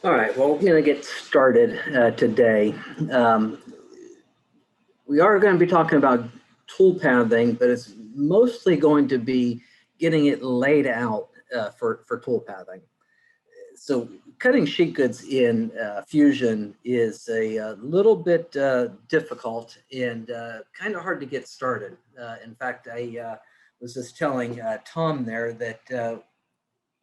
All right, well, we're going to get started today. Um, we are going to be talking about tool pathing, but it's mostly going to be getting it laid out for tool pathing. So cutting sheet goods in Fusion is a little bit difficult and kind of hard to get started. In fact, I was just telling Tom there that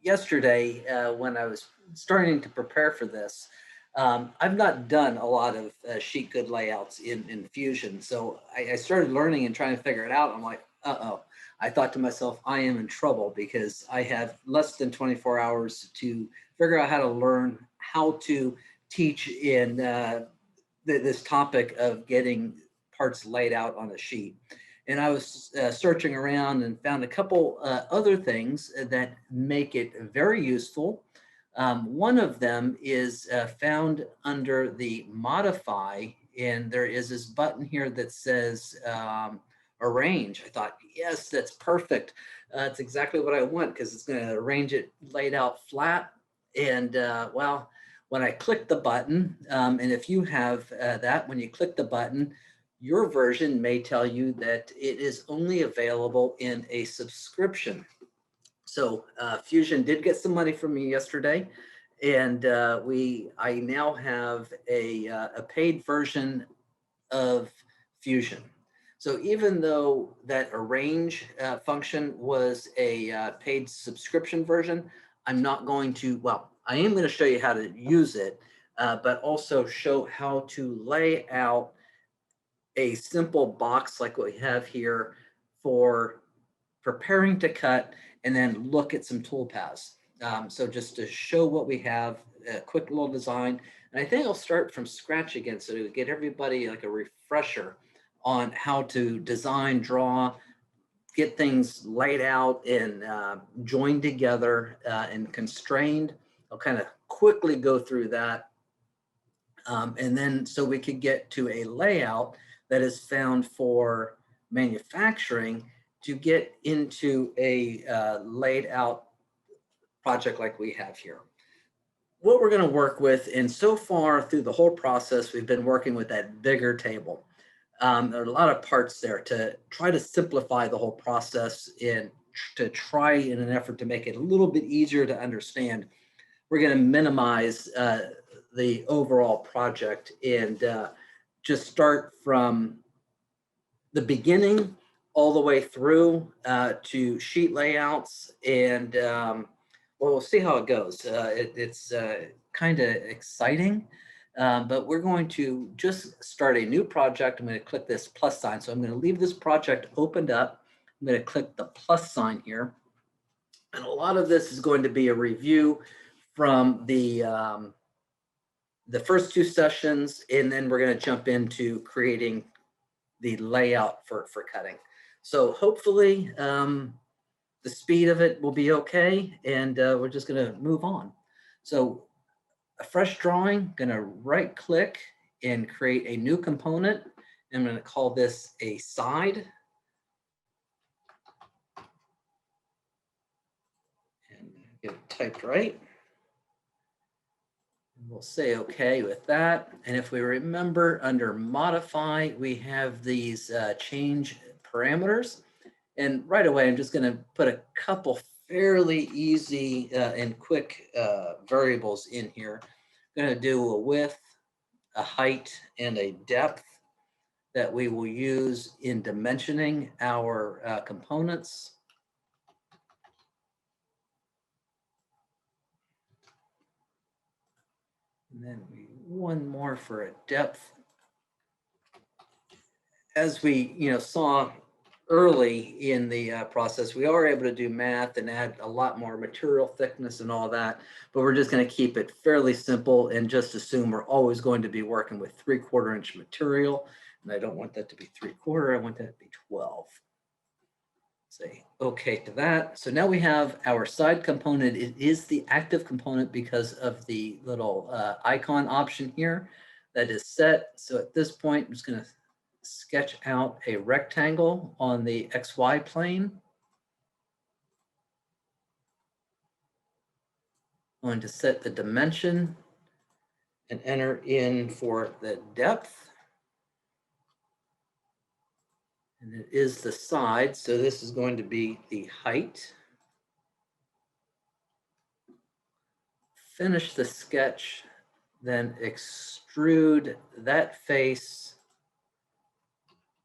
yesterday when I was starting to prepare for this, I've not done a lot of sheet good layouts in Fusion. So I started learning and trying to figure it out. I'm like, uh-oh. I thought to myself, I am in trouble because I have less than 24 hours to figure out how to learn how to teach in this topic of getting parts laid out on a sheet. And I was searching around and found a couple other things that make it very useful. One of them is found under the modify, and there is this button here that says arrange. I thought, yes, that's perfect. It's exactly what I want because it's going to arrange it laid out flat. And well, when I click the button, and if you have that, when you click the button, your version may tell you that it is only available in a subscription. So Fusion did get some money from me yesterday, and I now have a paid version of Fusion. So even though that arrange function was a paid subscription version, I'm not going to, well, I am going to show you how to use it, but also show how to lay out a simple box like what we have here for preparing to cut and then look at some tool paths. So just to show what we have, a quick little design. And I think I'll start from scratch again so to get everybody like a refresher on how to design, draw, get things laid out and joined together and constrained. I'll kind of quickly go through that. And then so we could get to a layout that is found for manufacturing to get into a laid out project like we have here. What we're going to work with, and so far through the whole process, we've been working with that bigger table. There are a lot of parts there to try to simplify the whole process and to try in an effort to make it a little bit easier to understand. We're going to minimize the overall project and just start from the beginning all the way through to sheet layouts. And well, we'll see how it goes. It's kind of exciting, but we're going to just start a new project. I'm going to click this plus sign. So I'm going to leave this project opened up. I'm going to click the plus sign here. And a lot of this is going to be a review from the first two sessions, and then we're going to jump into creating the layout for cutting. So hopefully the speed of it will be okay, and we're just going to move on. So a fresh drawing, going to right click and create a new component. I'm going to call this a side. And get it typed right. We'll say okay with that. And if we remember under modify, we have these change parameters. And right away, I'm just going to put a couple fairly easy and quick variables in here. I'm going to do a width, a height, and a depth that we will use in dimensioning our components. And then one more for a depth. As we saw early in the process, we are able to do math and add a lot more material thickness and all that, but we're just going to keep it fairly simple and just assume we're always going to be working with 3/4 inch material. And I don't want that to be 3/4, I want that to be 12. Say okay to that. So now we have our side component. It is the active component because of the little icon option here that is set. So at this point, I'm just going to sketch out a rectangle on the XY plane. I'm going to set the dimension and enter in for the depth. And it is the side, so this is going to be the height. Finish the sketch, then extrude that face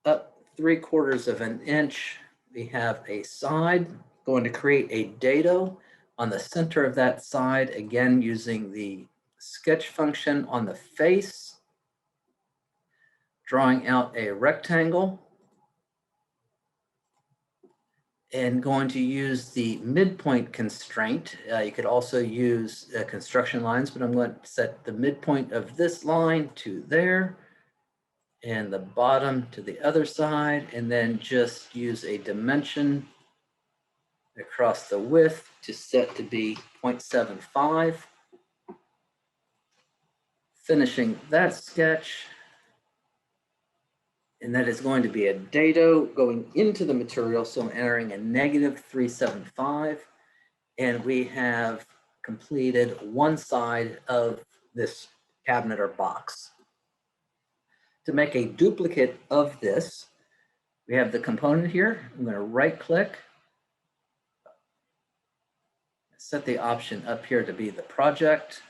up 3/4 of an inch. We have a side, going to create a dado on the center of that side, again using the sketch function on the face, drawing out a rectangle, and going to use the midpoint constraint. You could also use construction lines, but I'm going to set the midpoint of this line to there and the bottom to the other side, and then just use a dimension across the width to set to be 0.75. Finishing that sketch. And that is going to be a dado going into the material. So I'm entering a -375. And we have completed one side of this cabinet or box. To make a duplicate of this, we have the component here. I'm going to right click, set the option up here to be the project,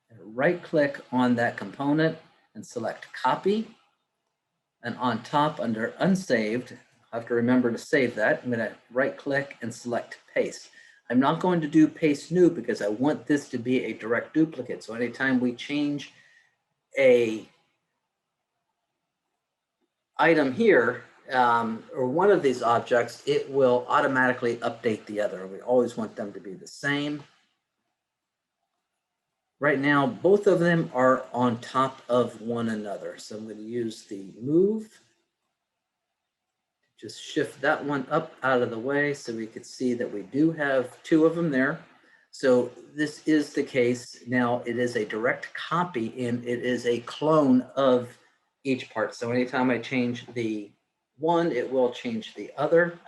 and right click on that component and select copy. And on top under unsaved, I have to remember to save that. I'm going to right click and select paste. I'm not going to do paste new because I want this to be a direct duplicate. So anytime we change a item here, or one of these objects, it will automatically update the other. We always want them to be the same. Right now, both of them are on top of one another. So I'm going to use the move. Just shift that one up out of the way so we could see that we do have two of them there. So this is the case. Now it is a direct copy and it is a clone of each part. So anytime I change the one, it will change the other.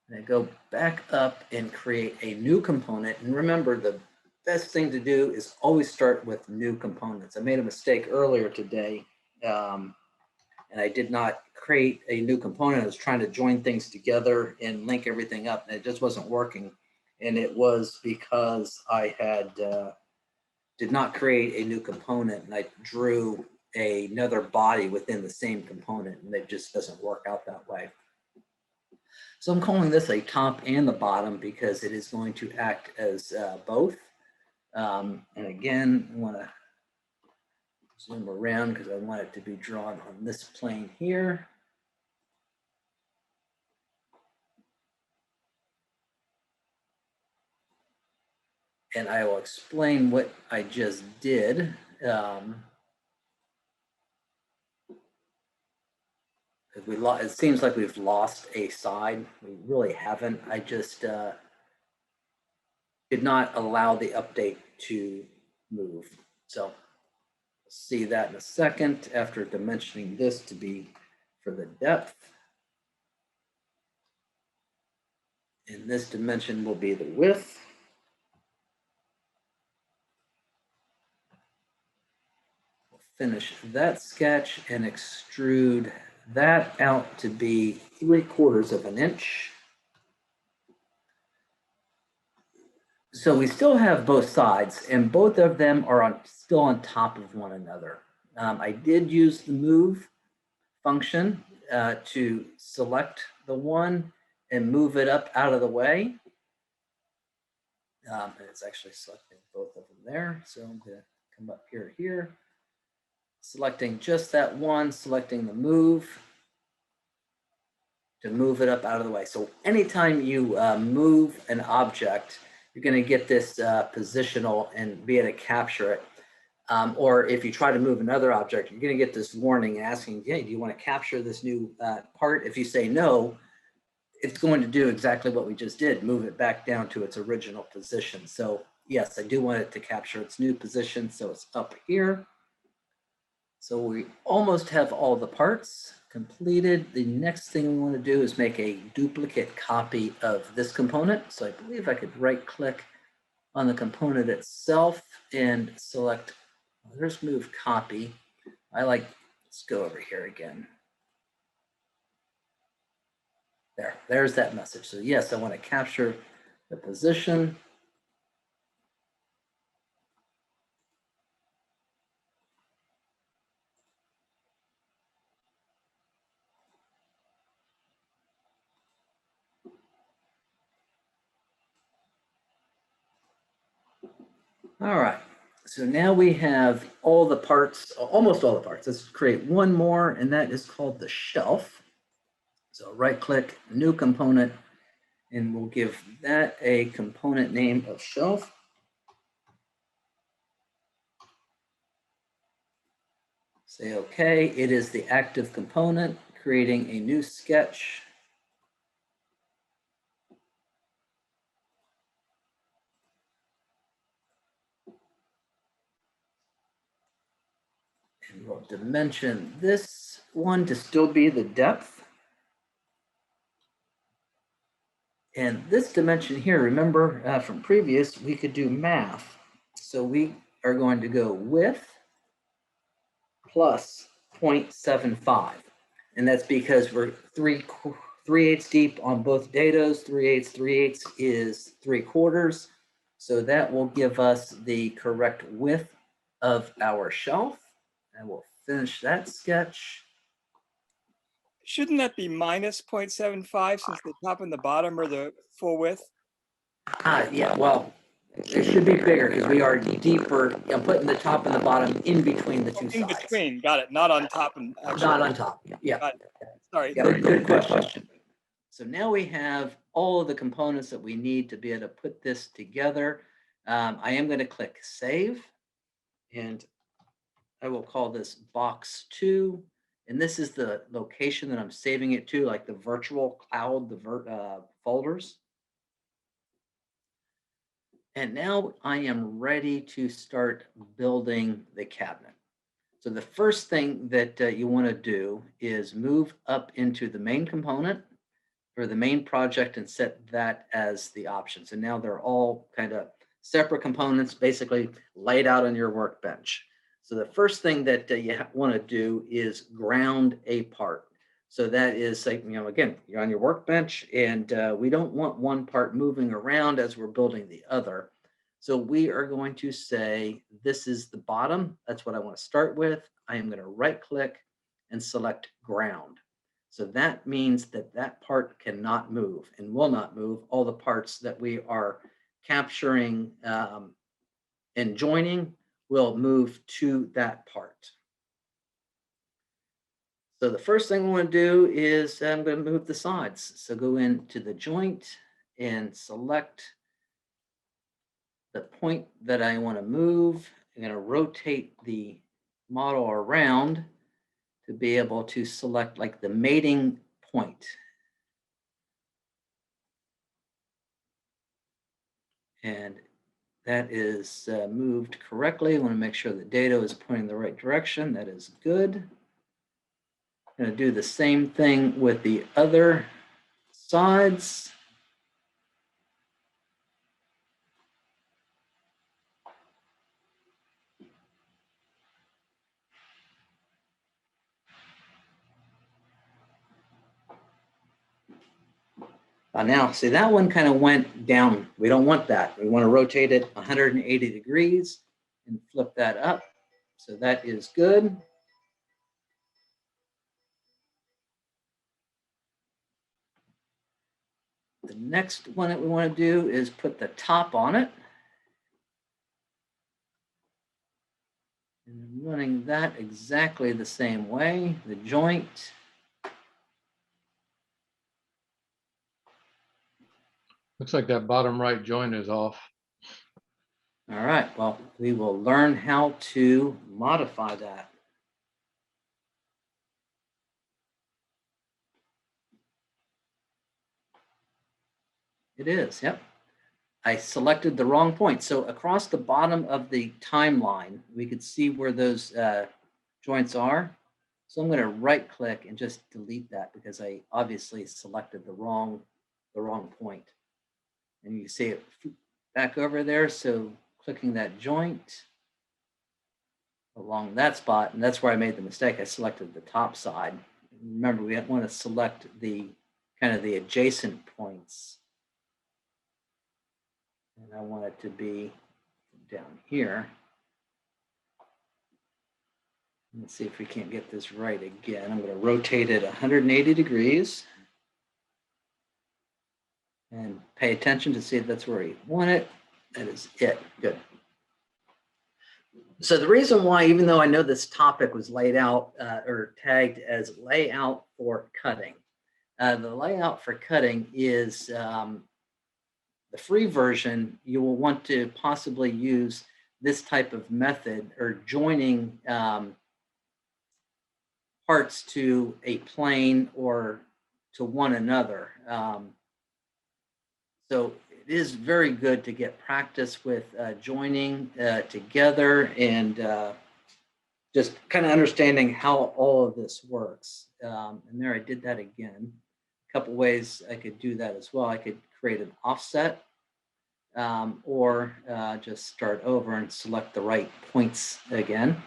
And I go back up and create a new component. And remember, the best thing to do is always start with new components. I made a mistake earlier today, and I did not create a new component. I was trying to join things together and link everything up, and it just wasn't working. And it was because I had did not create a new component, and I drew another body within the same component, and it just doesn't work out that way. So I'm calling this a top and the bottom because it is going to act as both. And again, I want to zoom around because I want it to be drawn on this plane here. And I will explain what I just did. It seems like we've lost a side. We really haven't. I just did not allow the update to move. So we'll see that in a second after dimensioning this to be for the depth. And this dimension will be the width. We'll finish that sketch and extrude that out to be 3/4 of an inch. So we still have both sides, and both of them are still on top of one another. I did use the move function to select the one and move it up out of the way. And it's actually selecting both of them there. So I'm going to come up here, selecting just that one, selecting the move to move it up out of the way. So anytime you move an object, you're going to get this positional and be able to capture it. Or if you try to move another object, you're going to get this warning asking, hey, do you want to capture this new part? If you say no, it's going to do exactly what we just did, move it back down to its original position. So yes, I do want it to capture its new position. So it's up here. So we almost have all the parts completed. The next thing we want to do is make a duplicate copy of this component. So I believe I could right click on the component itself and select, there's move copy. Let's go over here again. There's that message. So yes, I want to capture the position. All right, so now we have all the parts, almost all the parts. Let's create one more, and that is called the shelf. So right click, new component, and we'll give that a component name of shelf. Say okay, it is the active component, creating a new sketch. And we'll dimension this one to still be the depth. And this dimension here, remember from previous, we could do math. So we are going to go width plus 0.75. And that's because we're 3/8 deep on both datas. 3/8 is 3/4. So that will give us the correct width of our shelf. And we'll finish that sketch. Shouldn't that be minus 0.75 since the top and the bottom are the full width? Yeah, well, it should be bigger because we are deeper. I'm putting the top and the bottom in between the two sides. In between, got it. Not on top and actually. Not on top. Yeah. Sorry. Yeah, good question. So now we have all of the components that we need to be able to put this together. I am going to click save, and I will call this box 2. And this is the location that I'm saving it to, like the virtual cloud, the folders. And now I am ready to start building the cabinet. So the first thing that you want to do is move up into the main component or the main project and set that as the option. So now they're all kind of separate components, basically laid out on your workbench. So the first thing that you want to do is ground a part. So that is, like, again, you're on your workbench, and we don't want one part moving around as we're building the other. So we are going to say, this is the bottom. That's what I want to start with. I am going to right click and select ground. So that means that that part cannot move and will not move. All the parts that we are capturing and joining will move to that part. So the first thing I want to do is I'm going to move the sides. So go into the joint and select the point that I want to move. I'm going to rotate the model around to be able to select like the mating point. And that is moved correctly. I want to make sure the data is pointing the right direction. That is good. I'm going to do the same thing with the other sides. Now, see, that one kind of went down. We don't want that. We want to rotate it 180 degrees and flip that up. So that is good. The next one that we want to do is put the top on it. And I'm running that exactly the same way, the joint. Looks like that bottom right joint is off. All right, well, we will learn how to modify that. It is, yep. I selected the wrong point. So across the bottom of the timeline, we could see where those joints are. So I'm going to right click and just delete that because I obviously selected the wrong point. And you see it back over there. So clicking that joint along that spot, and that's where I made the mistake. I selected the top side. Remember, we want to select the kind of the adjacent points. And I want it to be down here. Let's see if we can't get this right again. I'm going to rotate it 180 degrees. And pay attention to see if that's where you want it. That is it. Good. So the reason why, even though I know this topic was laid out or tagged as layout for cutting, the layout for cutting is the free version. You will want to possibly use this type of method or joining parts to a plane or to one another. So it is very good to get practice with joining together and just kind of understanding how all of this works. And there I did that again. A couple ways I could do that as well. I could create an offset or just start over and select the right points again.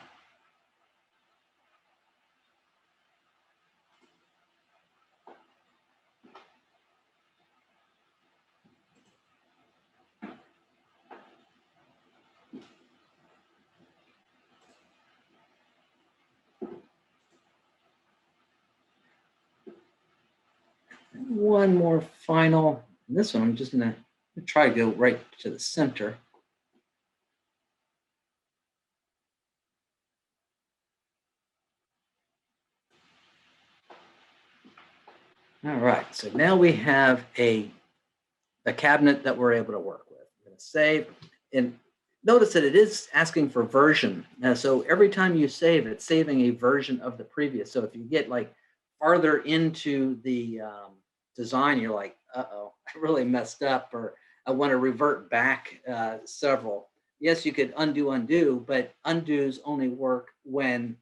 One more final. This one, I'm just going to try to go right to the center. All right, so now we have a cabinet that we're able to work with. I'm going to save, and notice that it is asking for version. So every time you save, it's saving a version of the previous. So if you get like farther into the design, you're like, uh-oh, I really messed up, or I want to revert back several. Yes, you could undo, but undos only work when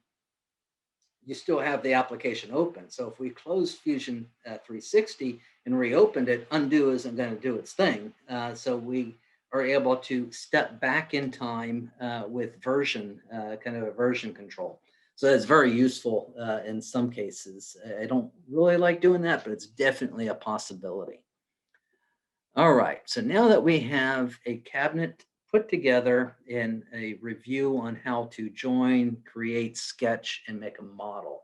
you still have the application open. So if we close Fusion 360 and reopened it, undo isn't going to do its thing. So we are able to step back in time with version, kind of a version control. So that's very useful in some cases. I don't really like doing that, but it's definitely a possibility. All right, so now that we have a cabinet put together in a review on how to join, create, sketch, and make a model,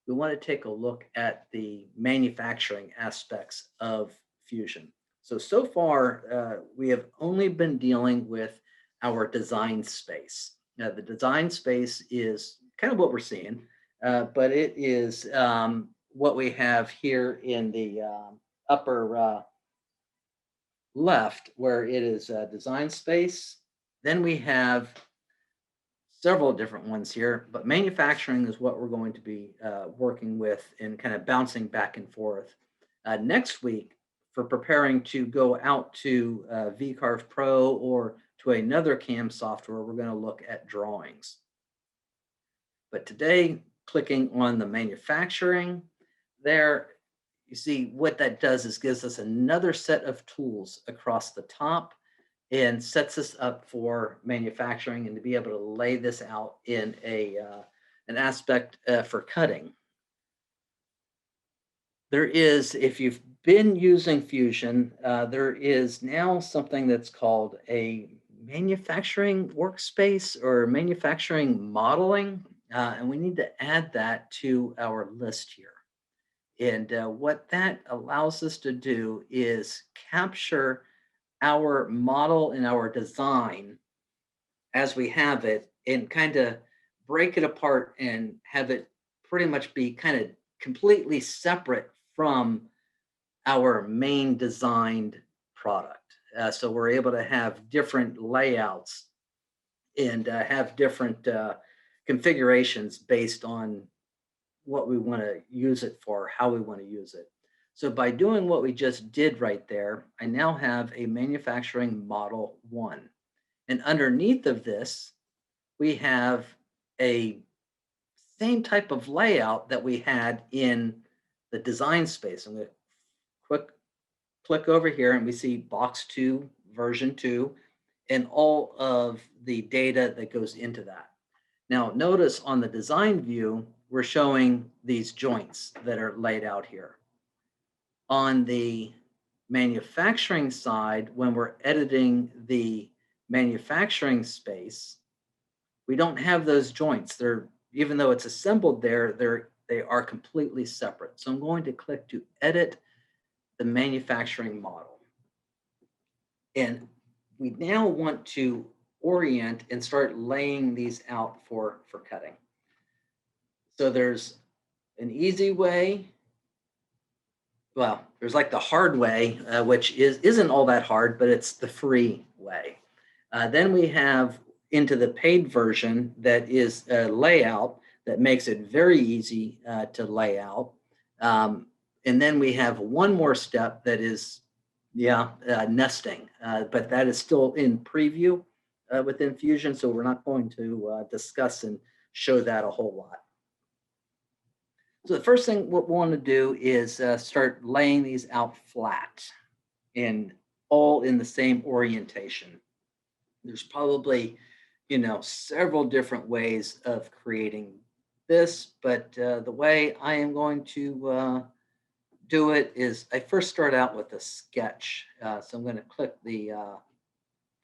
we want to take a look at the manufacturing aspects of Fusion. So far, we have only been dealing with our design space. Now, the design space is kind of what we're seeing, but it is what we have here in the upper left, where it is design space. Then we have several different ones here, but manufacturing is what we're going to be working with and kind of bouncing back and forth. Next week, for preparing to go out to VCarve Pro or to another CAM software, we're going to look at drawings. But today, clicking on the manufacturing there, you see what that does is gives us another set of tools across the top and sets us up for manufacturing and to be able to lay this out in an aspect for cutting. There is, if you've been using Fusion, there is now something that's called a manufacturing workspace or manufacturing modeling, and we need to add that to our list here. And what that allows us to do is capture our model and our design as we have it and kind of break it apart and have it pretty much be kind of completely separate from our main designed product. So we're able to have different layouts and have different configurations based on what we want to use it for, how we want to use it. So by doing what we just did right there, I now have a manufacturing model 1. And underneath of this, we have a same type of layout that we had in the design space. I'm going to click over here and we see box 2, version 2. and all of the data that goes into that. Now, notice on the design view, we're showing these joints that are laid out here. On the manufacturing side, when we're editing the manufacturing space, we don't have those joints. They're, even though it's assembled there, they are completely separate. So I'm going to click to edit the manufacturing model. And we now want to orient and start laying these out for cutting. So there's an easy way. Well, there's like the hard way, which isn't all that hard, but it's the free way. Then we have into the paid version that is a layout that makes it very easy to lay out. And then we have one more step that is, nesting, but that is still in preview within Fusion, so we're not going to discuss and show that a whole lot. So the first thing what we want to do is start laying these out flat and all in the same orientation. There's probably, several different ways of creating this, but the way I am going to do it is I first start out with a sketch. So I'm going to click the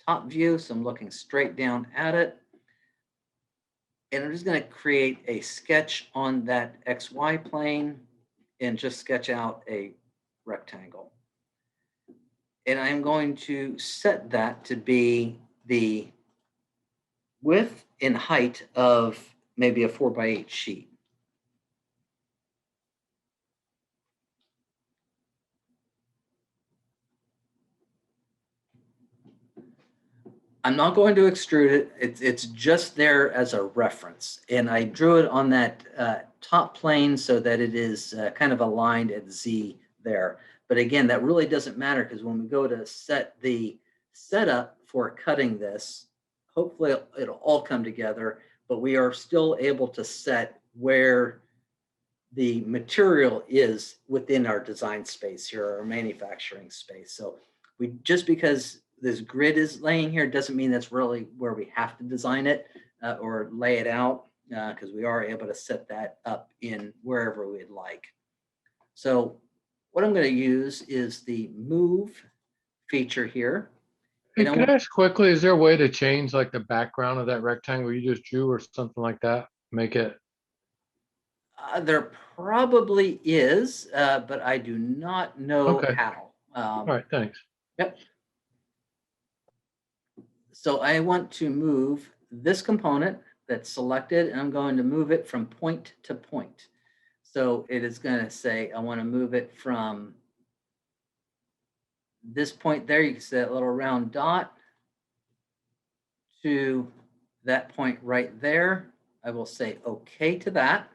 top view. So I'm looking straight down at it. And I'm just going to create a sketch on that XY plane and just sketch out a rectangle. And I'm going to set that to be the width and height of maybe a 4x8 sheet. I'm not going to extrude it. It's just there as a reference. And I drew it on that top plane so that it is kind of aligned at Z there. But again, that really doesn't matter because when we go to set the setup for cutting this, hopefully it'll all come together, but we are still able to set where the material is within our design space here, our manufacturing space. So we, just because this grid is laying here doesn't mean that's really where we have to design it or lay it out, because we are able to set that up in wherever we'd like. So what I'm going to use is the move feature here. Hey, can I ask quickly, is there a way to change like the background of that rectangle you just drew or something like that? Make it. There probably is, but I do not know how. All right, thanks. Yep. So I want to move this component that's selected, and I'm going to move it from point to point. So it is going to say, I want to move it from this point there, you can see that little round dot, to that point right there. I will say okay to that.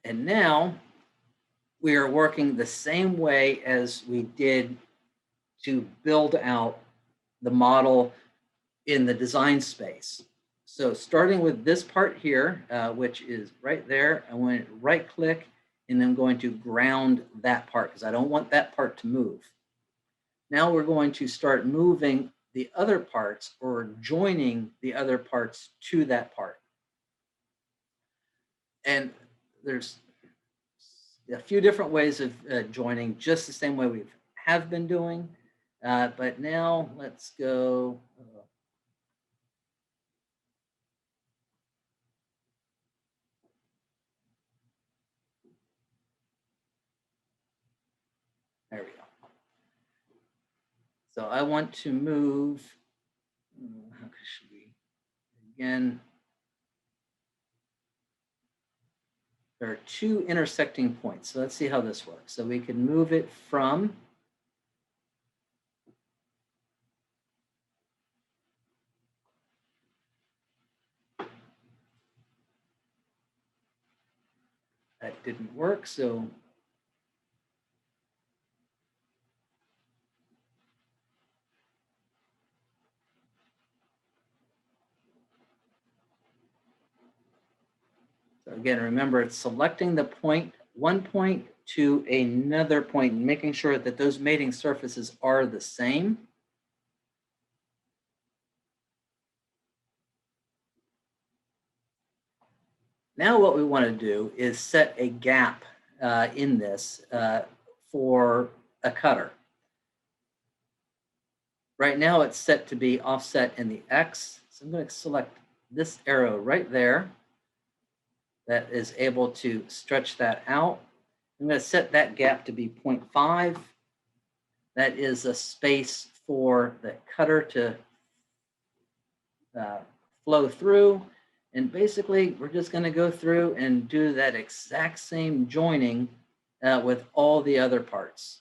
And now we are working the same way as we did to build out the model in the design space. So starting with this part here, which is right there, I want to right click and I'm going to ground that part because I don't want that part to move. Now we're going to start moving the other parts or joining the other parts to that part. And there's a few different ways of joining, just the same way we have been doing. But now let's go. There we go. So I want to move. How should we? Again, there are two intersecting points. So let's see how this works. So we can move it from that didn't work. So again, remember it's selecting the point, one point to another point and making sure that those mating surfaces are the same. Now what we want to do is set a gap in this for a cutter. Right now it's set to be offset in the X. So I'm going to select this arrow right there that is able to stretch that out. I'm going to set that gap to be 0.5. That is a space for the cutter to flow through. And basically, we're just going to go through and do that exact same joining with all the other parts.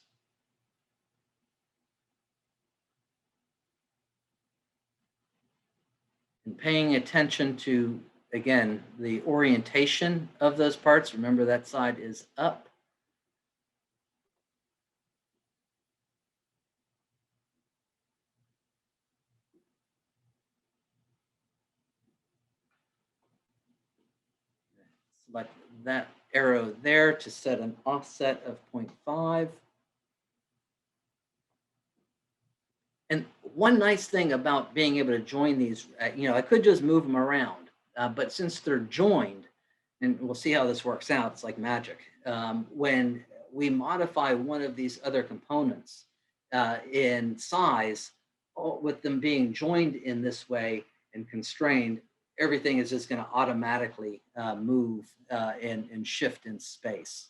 And paying attention to, again, the orientation of those parts. Remember, that side is up. Select that arrow there to set an offset of 0.5. And one nice thing about being able to join these, I could just move them around, but since they're joined, and we'll see how this works out, it's like magic. When we modify one of these other components in size, with them being joined in this way and constrained, everything is just going to automatically move and shift in space.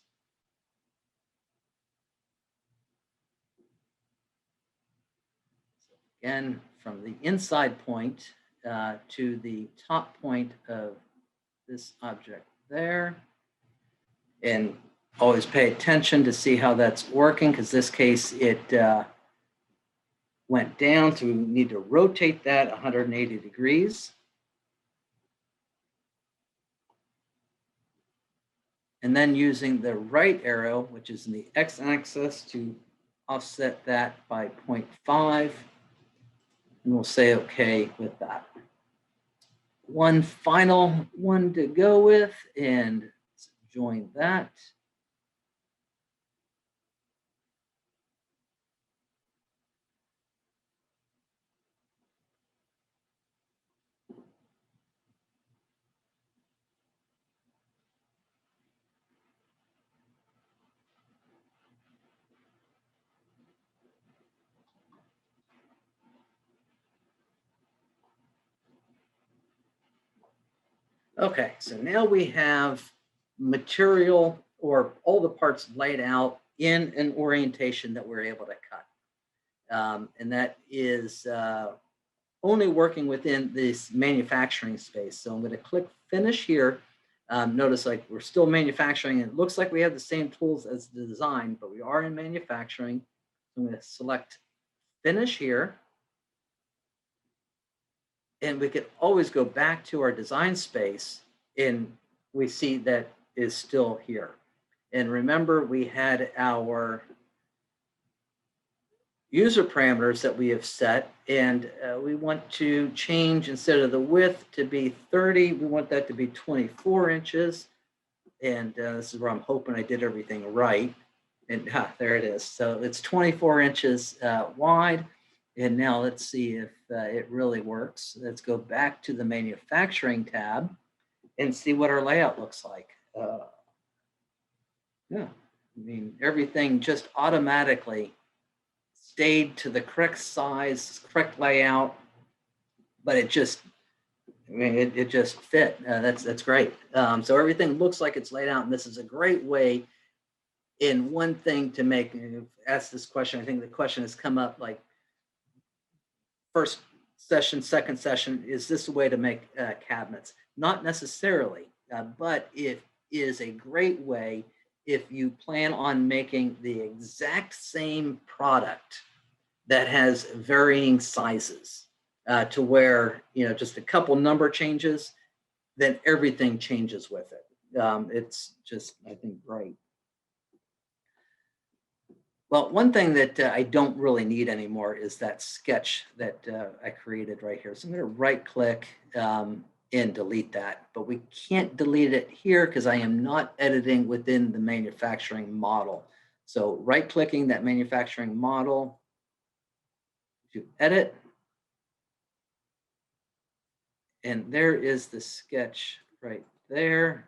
Again, from the inside point to the top point of this object there. And always pay attention to see how that's working, because this case it went down, so we need to rotate that 180 degrees. And then using the right arrow, which is in the x-axis, to offset that by 0.5. And we'll say okay with that. One final one to go with, and let's join that. Okay, so now we have material or all the parts laid out in an orientation that we're able to cut. And that is only working within this manufacturing space. So I'm going to click finish here. Notice like we're still manufacturing, and it looks like we have the same tools as the design, but we are in manufacturing. I'm going to select finish here. And we could always go back to our design space, and we see that is still here. And remember, we had our user parameters that we have set, and we want to change, instead of the width to be 30, we want that to be 24 inches. And this is where I'm hoping I did everything right. And there it is. So it's 24 inches wide. And now let's see if it really works. Let's go back to the manufacturing tab and see what our layout looks like. Yeah, I mean, everything just automatically stayed to the correct size, correct layout, but it just, it just fit. That's great. So everything looks like it's laid out, and this is a great way in one thing to make, ask this question, I think the question has come up like, first session, second session, is this a way to make cabinets? Not necessarily, but it is a great way if you plan on making the exact same product that has varying sizes to where, just a couple number changes, then everything changes with it. It's just, I think, great. Well, one thing that I don't really need anymore is that sketch that I created right here. So I'm going to right click, and delete that, but we can't delete it here because I am not editing within the manufacturing model. So right-clicking that manufacturing model to edit, and there is the sketch right there.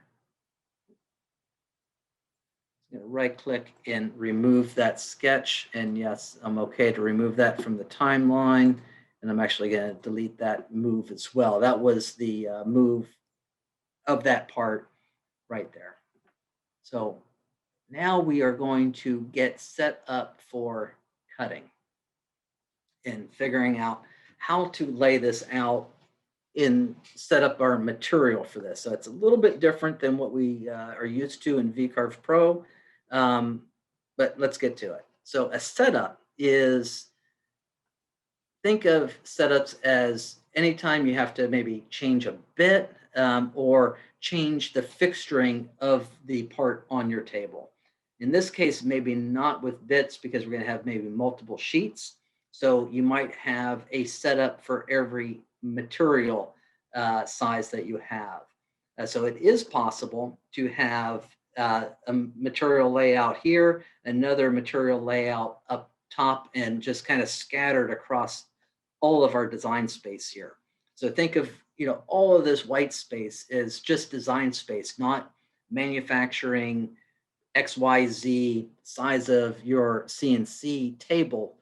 I'm going to right-click and remove that sketch, and yes, I'm okay to remove that from the timeline, and I'm actually going to delete that move as well. That was the move of that part right there. So now we are going to get set up for cutting and figuring out how to lay this out and set up our material for this. So it's a little bit different than what we are used to in vCarve Pro, but let's get to it. So a setup is, think of setups as anytime you have to maybe change a bit or change the fixturing of the part on your table. In this case, maybe not with bits because we're going to have maybe multiple sheets. So you might have a setup for every material size that you have. So it is possible to have a material layout here, another material layout up top, and just kind of scattered across all of our design space here. So think of, all of this white space is just design space, not manufacturing XYZ size of your CNC table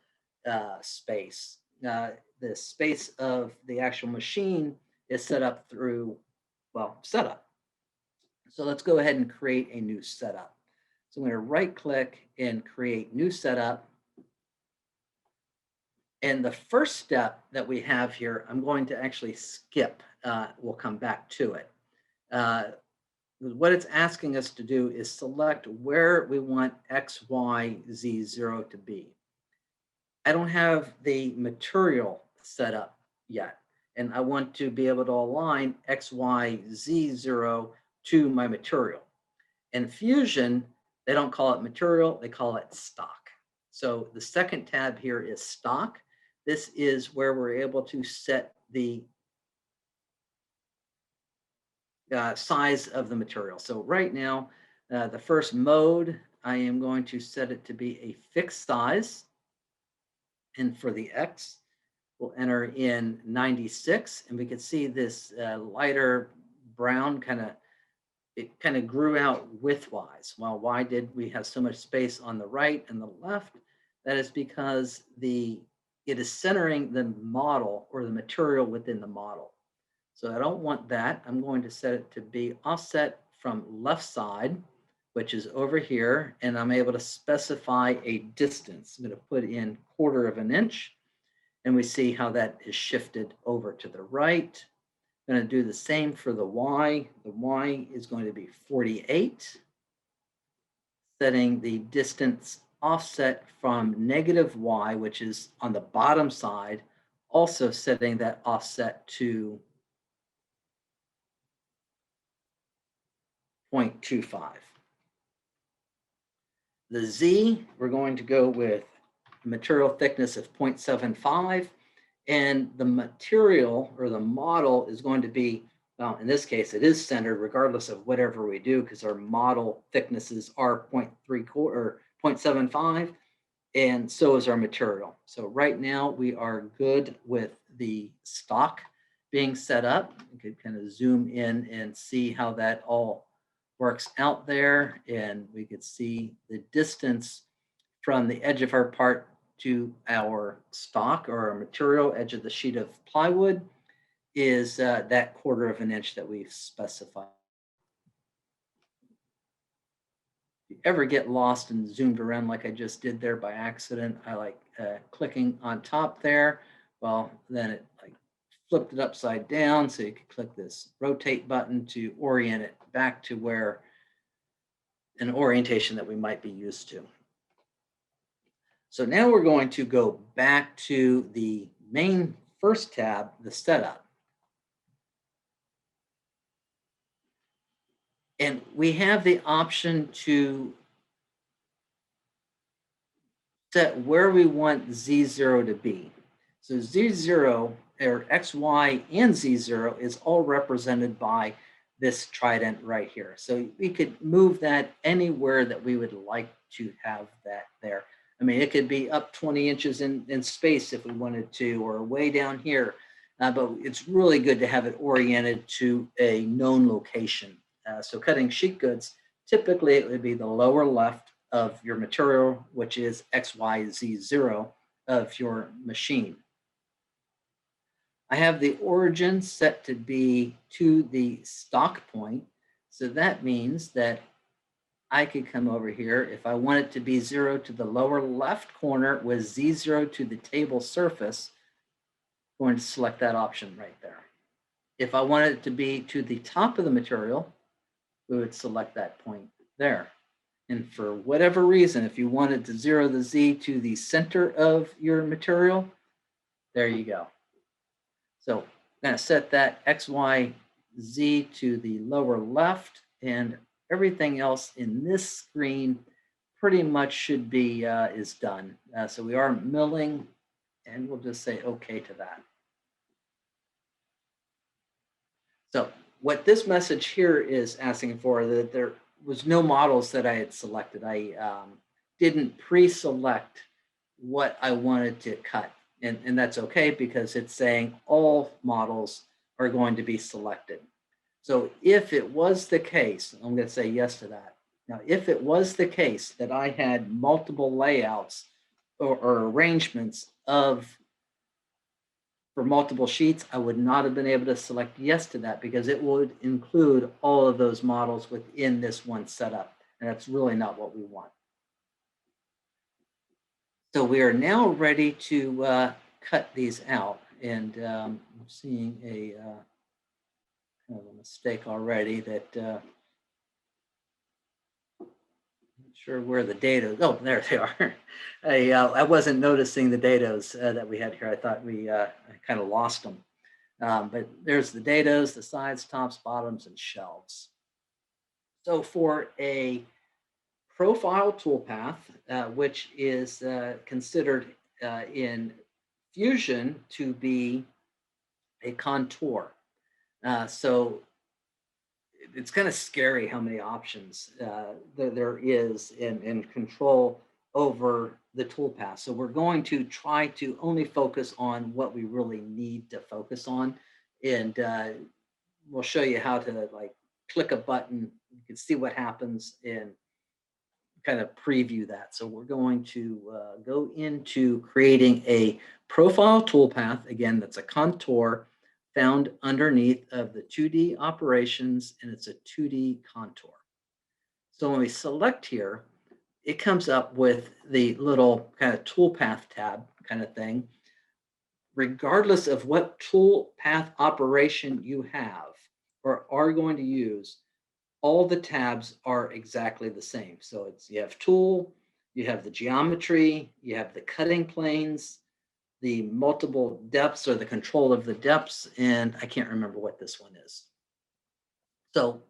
space. The space of the actual machine is set up through, setup. So let's go ahead and create a new setup. So I'm going to right click and create new setup. And the first step that we have here, I'm going to actually skip. We'll come back to it. What it's asking us to do is select where we want X, Y, Z 0 to be. I don't have the material set up yet, and I want to be able to align X, Y, Z 0 to my material. In Fusion, they don't call it material, they call it stock. So the second tab here is stock. This is where we're able to set the size of the material. So right now, the first mode, I am going to set it to be a fixed size. And for the X, we'll enter in 96. And we can see this lighter brown it kind of grew out widthwise. Well, why did we have so much space on the right and the left? That is because it is centering the model or the material within the model. So I don't want that. I'm going to set it to be offset from left side, which is over here, and I'm able to specify a distance. I'm going to put in 1/4 of an inch, and we see how that is shifted over to the right. I'm going to do the same for the Y. The Y is going to be 48, setting the distance offset from -Y, which is on the bottom side, also setting that offset to 0.25. The Z, we're going to go with material thickness of 0.75, and the material or the model is going to be, well, in this case, it is centered regardless of whatever we do because our model thicknesses are 0.75 or 0.75, and so is our material. So right now we are good with the stock being set up. You could kind of zoom in and see how that all works out there, and we could see the distance from the edge of our part to our stock or our material edge of the sheet of plywood is that 1/4 of an inch that we've specified. If you ever get lost and zoomed around like I just did there by accident, I like clicking on top there. Well, then it flipped it upside down, so you could click this rotate button to orient it back to where an orientation that we might be used to. So now we're going to go back to the main first tab, the setup. And we have the option to set where we want Z0 to be. So Z0 or X, Y, and Z0 is all represented by this trident right here. So we could move that anywhere that we would like to have that there. I mean, it could be up 20 inches in space if we wanted to, or way down here. But it's really good to have it oriented to a known location. So cutting sheet goods, typically it would be the lower left of your material, which is XYZ0 of your machine. I have the origin set to be to the stock point. So that means that I could come over here. If I want it to be 0 to the lower left corner with Z0 to the table surface, I'm going to select that option right there. If I want it to be to the top of the material, we would select that point there. And for whatever reason, if you wanted to 0 the Z to the center of your material, there you go. So I'm going to set that X, Y, Z to the lower left, and everything else in this screen pretty much should be is done. So we are milling, and we'll just say OK to that. So what this message here is asking for, that there was no models that I had selected. I didn't pre-select what I wanted to cut. And that's okay, because it's saying all models are going to be selected. So if it was the case, I'm going to say yes to that. Now, if it was the case that I had multiple layouts or arrangements for multiple sheets, I would not have been able to select yes to that, because it would include all of those models within this one setup. And that's really not what we want. So we are now ready to cut these out. And I'm seeing a kind of a mistake already that not sure where the data. Oh, there they are. I wasn't noticing the datas that we had here. I thought we I kind of lost them. But there's the datas, the sides, tops, bottoms, and shelves. So for a profile toolpath, which is considered in Fusion to be a contour. So it's kind of scary how many options there is in control over the toolpath. So we're going to try to only focus on what we really need to focus on. And we'll show you how to like click a button. You can see what happens and kind of preview that. So we're going to go into creating a profile toolpath. Again, that's a contour found underneath of the 2D operations, and it's a 2D contour. So when we select here, it comes up with the little kind of toolpath tab kind of thing. Regardless of what toolpath operation you have or are going to use, all the tabs are exactly the same. So it's, you have tool, you have the geometry, you have the cutting planes, the multiple depths or the control of the depths, and I can't remember what this one is. So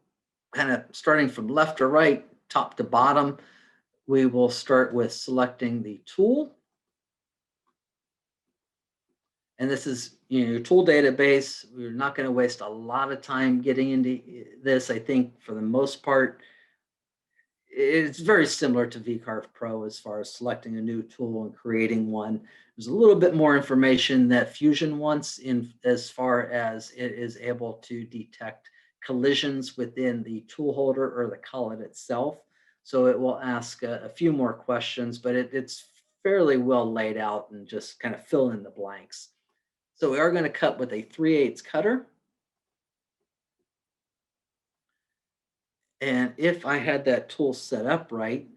kind of starting from left to right, top to bottom, we will start with selecting the tool. And this is, you know, your tool database. We're not going to waste a lot of time getting into this. I think for the most part, it's very similar to VCarve Pro as far as selecting a new tool and creating one. There's a little bit more information that Fusion wants in as far as it is able to detect collisions within the tool holder or the collet itself. So it will ask a few more questions, but it's fairly well laid out and just kind of fill in the blanks. So we are going to cut with a 3/8 cutter. And if I had that tool set up right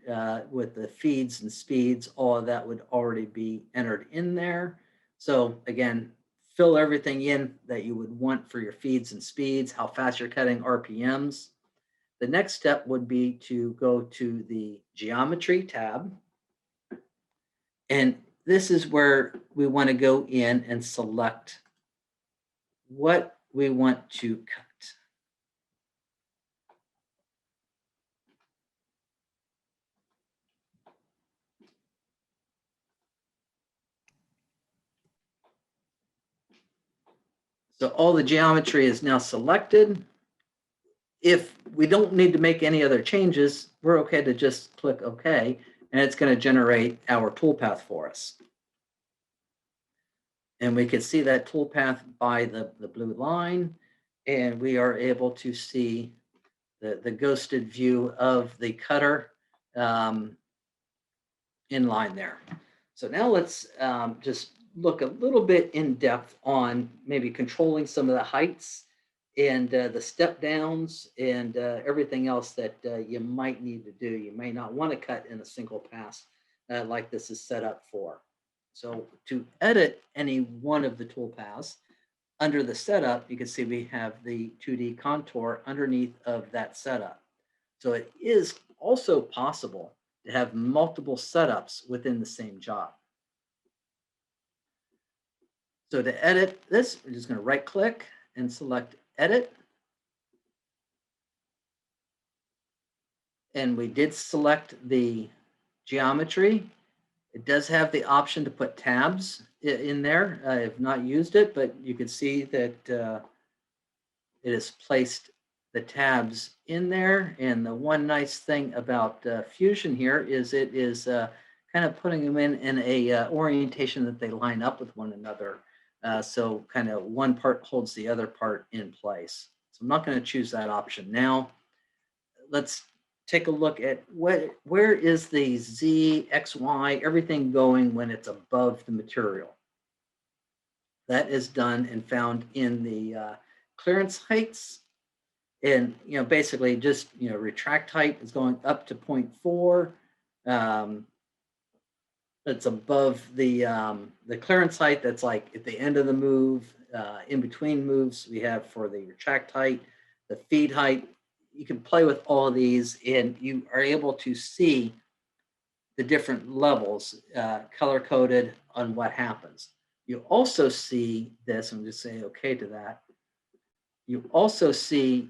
with the feeds and speeds, all of that would already be entered in there. So again, fill everything in that you would want for your feeds and speeds, how fast you're cutting, RPMs. The next step would be to go to the geometry tab. And this is where we want to go in and select what we want to cut. So all the geometry is now selected. If we don't need to make any other changes, we're okay to just click OK, and it's going to generate our toolpath for us. And we can see that toolpath by the blue line, and we are able to see the ghosted view of the cutter in line there. So now let's just look a little bit in depth on maybe controlling some of the heights and the step downs and everything else that you might need to do. You may not want to cut in a single pass like this is set up for. So to edit any one of the tool paths, under the setup, you can see we have the 2D contour underneath of that setup. So it is also possible to have multiple setups within the same job. So to edit this, we're just going to right click and select edit. And we did select the geometry. It does have the option to put tabs in there. I have not used it, but you can see that it has placed the tabs in there. And the one nice thing about Fusion here is it is kind of putting them in a orientation that they line up with one another. So kind of one part holds the other part in place. So I'm not going to choose that option now. Let's take a look at where is the Z, X, Y, everything going when it's above the material. That is done and found in the clearance heights. And, basically just, retract height is going up to 0.4. It's above the clearance height. That's like at the end of the move, in between moves we have for the retract height, the feed height. You can play with all of these and you are able to see the different levels color coded on what happens. You also see this, I'm just saying okay to that. You also see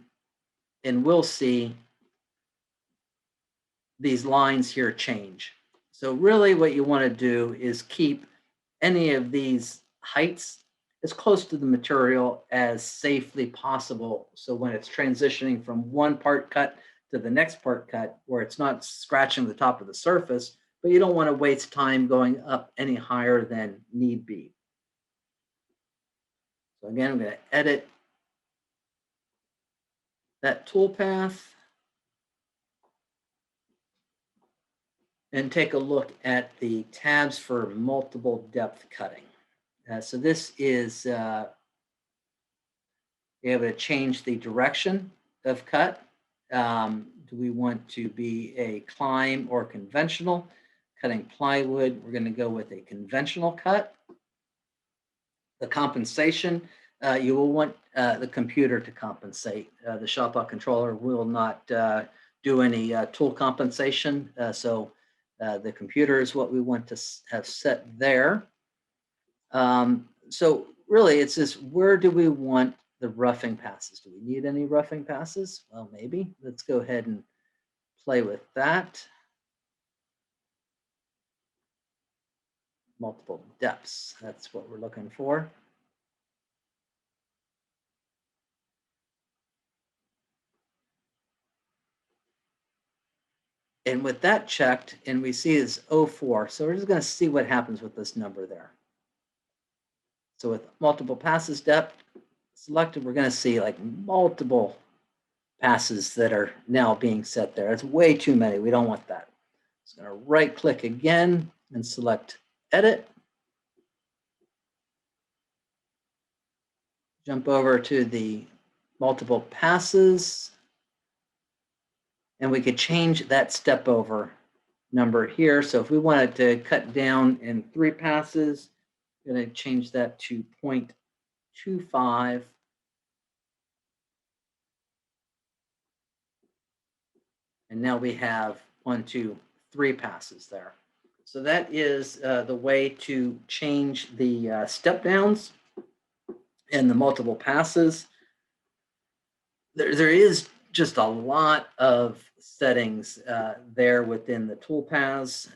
and will see these lines here change. So really what you want to do is keep any of these heights as close to the material as safely possible. So when it's transitioning from one part cut to the next part cut, where it's not scratching the top of the surface, but you don't want to waste time going up any higher than need be. So again, I'm going to edit that toolpath and take a look at the tabs for multiple depth cutting. So this is be able to change the direction of cut. Do we want to be a climb or conventional? Cutting plywood, we're going to go with a conventional cut. The compensation, you will want the computer to compensate. The ShopBot controller will not do any tool compensation. So the computer is what we want to have set there. So really, it's just where do we want the roughing passes? Do we need any roughing passes? Well, maybe. Let's go ahead and play with that. Multiple depths, that's what we're looking for. And with that checked, and we see is 04, so we're just going to see what happens with this number there. So with multiple passes depth selected, we're going to see like multiple passes that are now being set there. That's way too many. We don't want that. So I'm going to right click again and select edit. Jump over to the multiple passes. And we could change that step over number here. So if we wanted to cut down in 3 passes, I'm going to change that to 0.25. And now we have 1, 2, 3 passes there. So that is the way to change the step downs and the multiple passes. There is just a lot of settings there within the tool paths.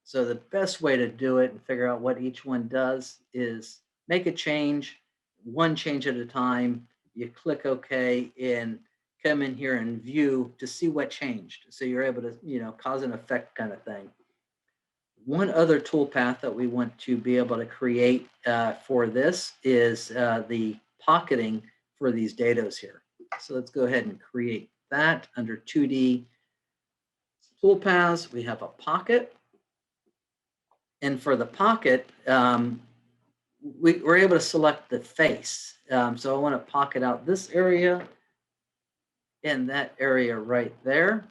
So the best way to do it and figure out what each one does is make a change, one change at a time. You click OK and come in here and view to see what changed. So you're able to, cause and effect kind of thing. One other toolpath that we want to be able to create for this is the pocketing for these dados here. So let's go ahead and create that under 2D toolpaths. We have a pocket. And for the pocket, we're able to select the face. So I want to pocket out this area and that area right there.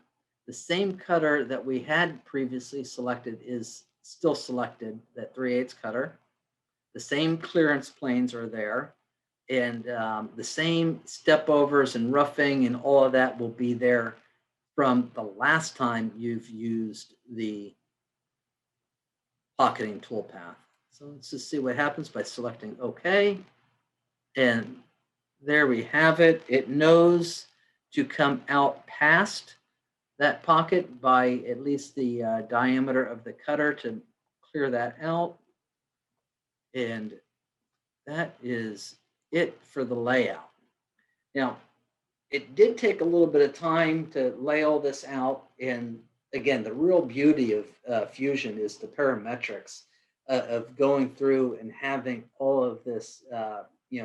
The same cutter that we had previously selected is still selected, that 3/8 cutter. The same clearance planes are there. And the same step overs and roughing and all of that will be there from the last time you've used the pocketing toolpath. So let's just see what happens by selecting OK. And there we have it. It knows to come out past that pocket by at least the diameter of the cutter to clear that out. And that is it for the layout. Now, it did take a little bit of time to lay all this out. And again, the real beauty of Fusion is the parametrics of going through and having all of this,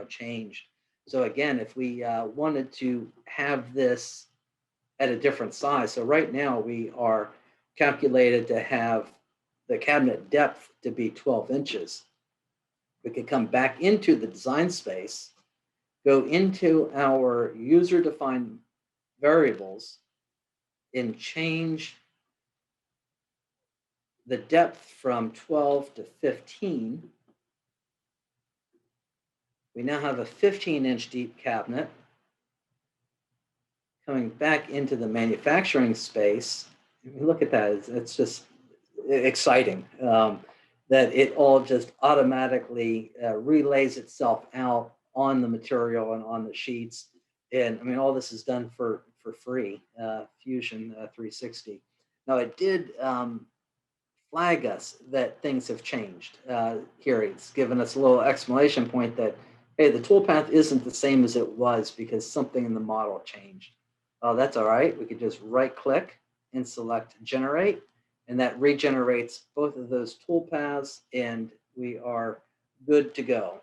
changed. So again, if we wanted to have this at a different size, so right now we are calculated to have the cabinet depth to be 12 inches. We could come back into the design space, go into our user-defined variables, and change the depth from 12 to 15. We now have a 15-inch deep cabinet. Coming back into the manufacturing space, look at that. It's just exciting that it all just automatically relays itself out on the material and on the sheets. And I mean, all this is done for free, Fusion 360. Now, it did flag us that things have changed. Here, it's given us a little exclamation point that, hey, the toolpath isn't the same as it was because something in the model changed. Oh, that's all right. We could just right-click and select Generate, and that regenerates both of those toolpaths, and we are good to go.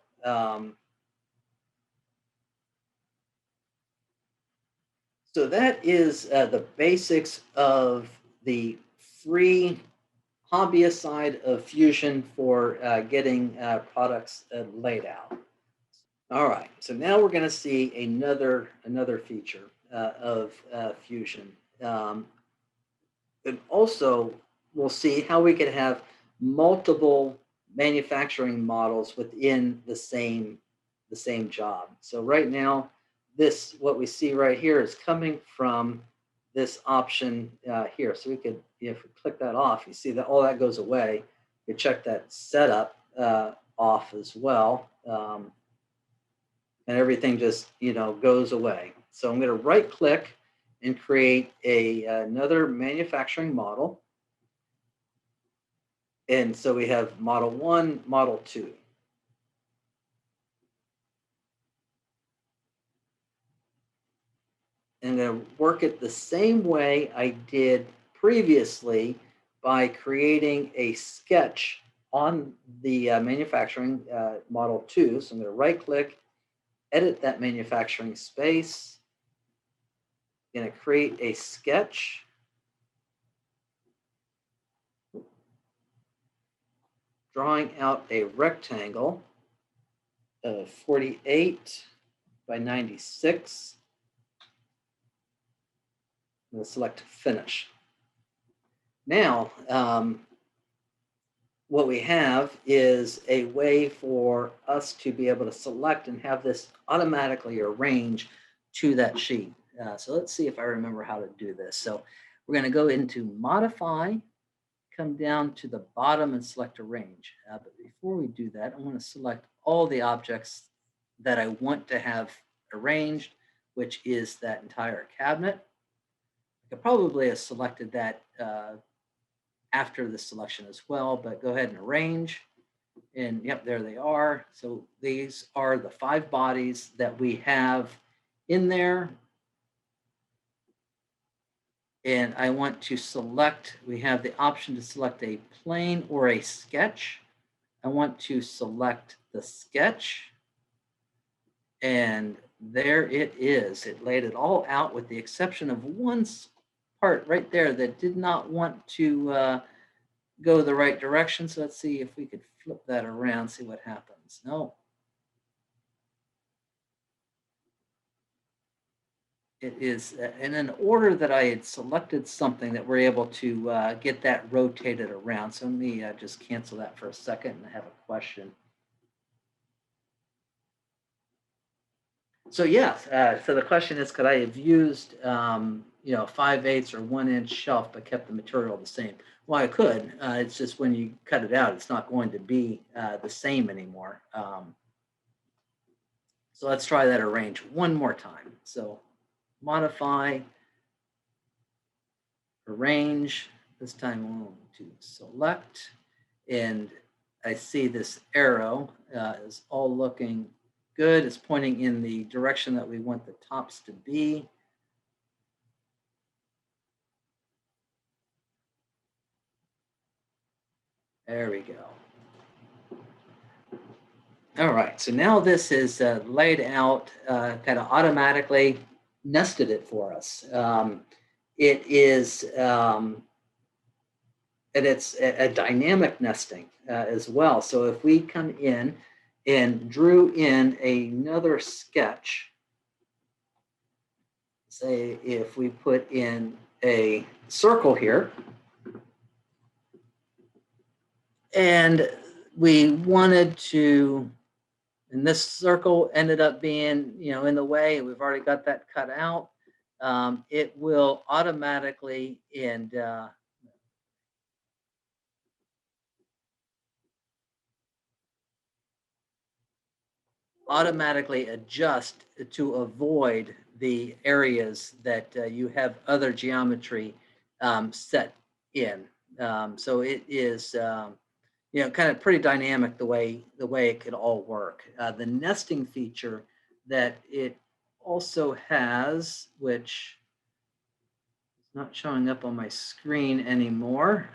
So that is the basics of the free hobbyist side of Fusion for getting products laid out. All right, so now we're going to see another feature of Fusion. And also, we'll see how we could have multiple manufacturing models within the same job. So right now, what we see right here is coming from this option here. So we could, if we click that off, you see that all that goes away. You check that setup off as well. And everything just, goes away. So I'm going to right click and create another manufacturing model. And so we have model 1, model 2. And I'm going to work it the same way I did previously by creating a sketch on the manufacturing model 2. So I'm going to right click, edit that manufacturing space. I'm going to create a sketch. Drawing out a rectangle of 48 by 96. I'm going to select Finish. Now, what we have is a way for us to be able to select and have this automatically arrange to that sheet. So let's see if I remember how to do this. So we're going to go into Modify, come down to the bottom and select Arrange. But before we do that, I want to select all the objects that I want to have arranged, which is that entire cabinet. I could probably have selected that after the selection as well, but go ahead and arrange. And yep, there they are. So these are the 5 bodies that we have in there. And I want to select, we have the option to select a plane or a sketch. I want to select the sketch. And there it is. It laid it all out with the exception of one part right there that did not want to go the right direction. So let's see if we could flip that around, see what happens. No. It is in an order that I had selected something that we're able to get that rotated around. So let me just cancel that for a second and have a question. So yes, so the question is, could I have used, 5/8 or 1-inch shelf, but kept the material the same? Well, I could. It's just when you cut it out, it's not going to be the same anymore. So let's try that arrange one more time. So modify, arrange. This time I'm going to select, and I see this arrow is all looking good. It's pointing in the direction that we want the tops to be. There we go. All right, so now this is laid out, kind of automatically nested it for us. It is, and it's a dynamic nesting as well. So if we come in and drew in another sketch, say if we put in a circle here, and we wanted to, and this circle ended up being, in the way, we've already got that cut out. It will automatically automatically adjust to avoid the areas that you have other geometry set in. So it is, kind of pretty dynamic the way it could all work. The nesting feature that it also has, which is not showing up on my screen anymore,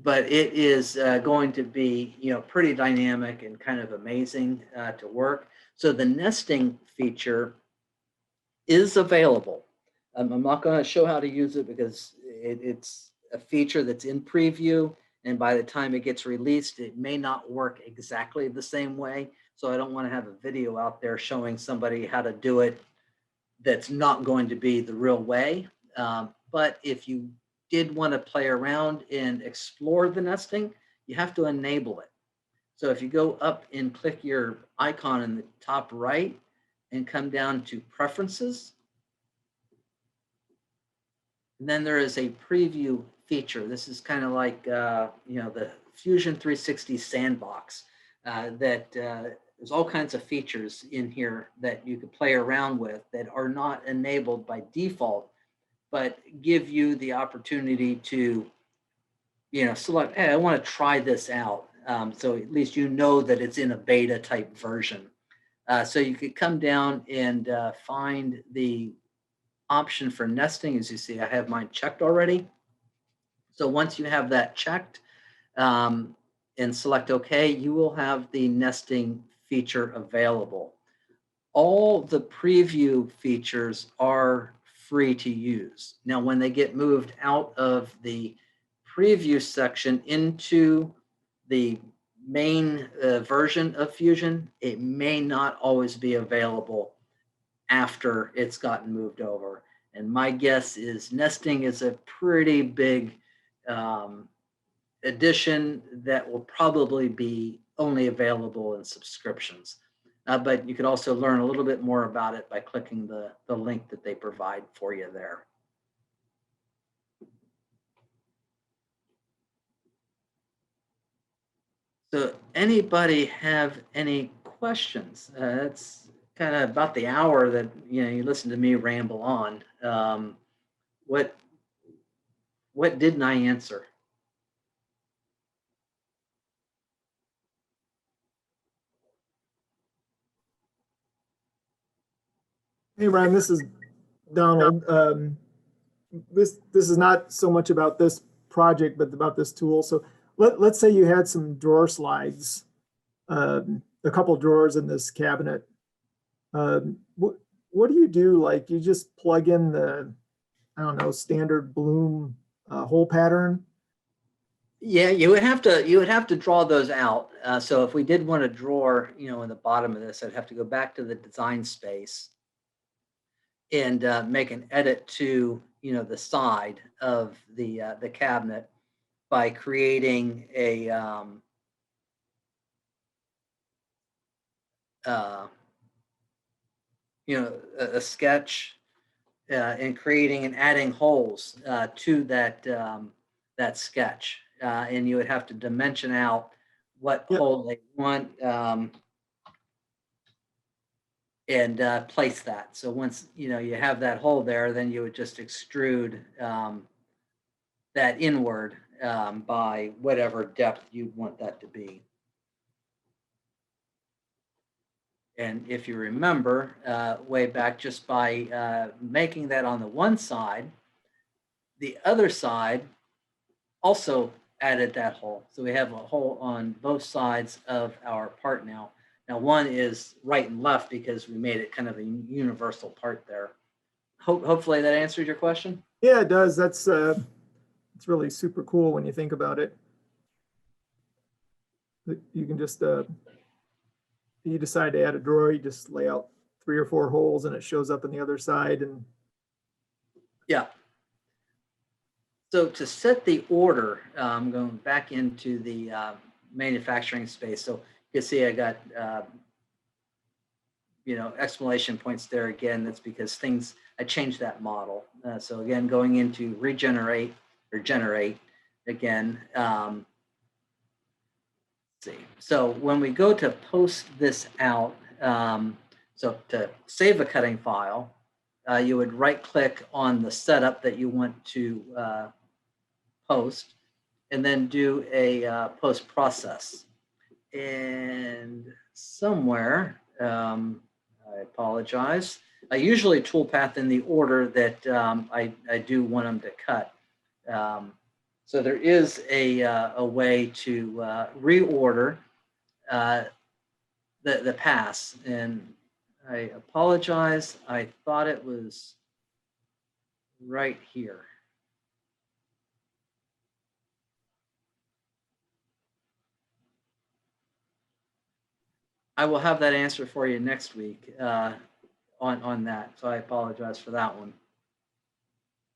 but it is going to be, pretty dynamic and kind of amazing to work. So the nesting feature is available. I'm not going to show how to use it because it's a feature that's in preview, and by the time it gets released, it may not work exactly the same way. So I don't want to have a video out there showing somebody how to do it that's not going to be the real way. But if you did want to play around and explore the nesting, you have to enable it. So if you go up and click your icon in the top right and come down to preferences, and then there is a preview feature. This is kind of like, the Fusion 360 sandbox that there's all kinds of features in here that you could play around with that are not enabled by default, but give you the opportunity to, select, hey, I want to try this out. So at least you know that it's in a beta type version. So you could come down and find the option for nesting. As you see, I have mine checked already. So once you have that checked and select OK, you will have the nesting feature available. All the preview features are free to use. Now, when they get moved out of the preview section into the main version of Fusion, it may not always be available after it's gotten moved over. And my guess is nesting is a pretty big addition that will probably be only available in subscriptions. But you could also learn a little bit more about it by clicking the link that they provide for you there. So anybody have any questions? It's kind of about the hour that you listen to me ramble on. What didn't I answer? Hey, Ryan, this is Donald. This is not so much about this project, but about this tool. So let's say you had some drawer slides, a couple drawers in this cabinet. What do you do? Like you just plug in the, I don't know, standard Bloom hole pattern? Yeah, you would have to draw those out. So if we did want a drawer, in the bottom of this, I'd have to go back to the design space and make an edit to, the side of the cabinet by creating a a sketch and creating and adding holes to that sketch. And you would have to dimension out what Yep. hole they want and place that. So once you have that hole there, then you would just extrude that inward by whatever depth you want that to be. And if you remember way back, just by making that on the one side, the other side also added that hole. So we have a hole on both sides of our part now. Now one is right and left because we made it kind of a universal part there. Hopefully that answered your question. Yeah, it does. That's it's really super cool when you think about it. You can just you decide to add a drawer, you just lay out 3 or 4 holes and it shows up on the other side. And yeah. So to set the order, going back into the manufacturing space. So you can see I got, exclamation points there again. That's because I changed that model. So again, going into regenerate or generate again. Let's see. So when we go to post this out, so to save a cutting file, you would right click on the setup that you want to post and then do a post process. And somewhere, I apologize. I usually toolpath in the order that I do want them to cut. So there is a way to reorder the pass. And I apologize. I thought it was right here. I will have that answer for you next week on that. So I apologize for that one.